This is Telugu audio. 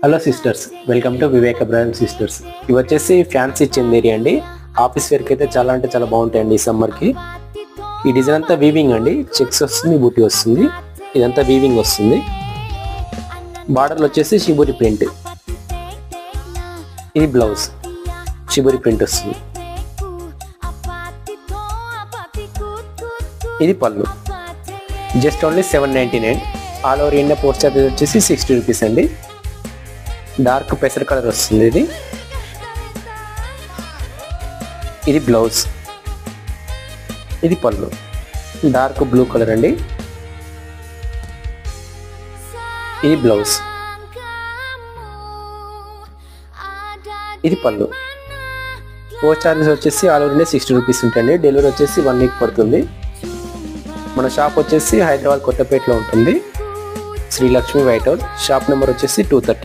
Hello sisters, welcome to Viveka brand sisters. ఇవి వచ్చేసి ఫ్యాన్సీ చందేరి అండి. ఆఫీస్ వేర్కి అయితే చాలా అంటే చాలా బాగుంటాయండి ఈ సమ్మర్కి. ఈ డిజైన్ అంతా వీవింగ్ అండి. చెక్స్ వస్తుంది, బూటీ వస్తుంది, ఇదంతా వీవింగ్ వస్తుంది. బార్డర్లు వచ్చేసి షిబోరి ప్రింట్. ఇది బ్లౌజ్ షిబోరి ప్రింట్ వస్తుంది. ఇది పళ్ళు. Just only 799. All over India post charges వచ్చేసి 60 రూపీస్ అండి. డార్క్ పెసర్ కలర్ వస్తుంది. ఇది బ్లౌజ్, ఇది పళ్ళు. డార్క్ బ్లూ కలర్ అండి. ఇది బ్లౌజ్, ఇది పళ్ళు. పోస్ట్ చార్జెస్ వచ్చేసి ఆల్ ఓవర్ ఇండియా 60 రూపీస్ ఉంటాయండి. డెలివరీ వచ్చేసి 1 వీక్ పడుతుంది. మన షాప్ వచ్చేసి హైదరాబాద్ కొత్తపేటలో ఉంటుంది. Shri Lakshmi white house. Shop number వచ్చేసి 230.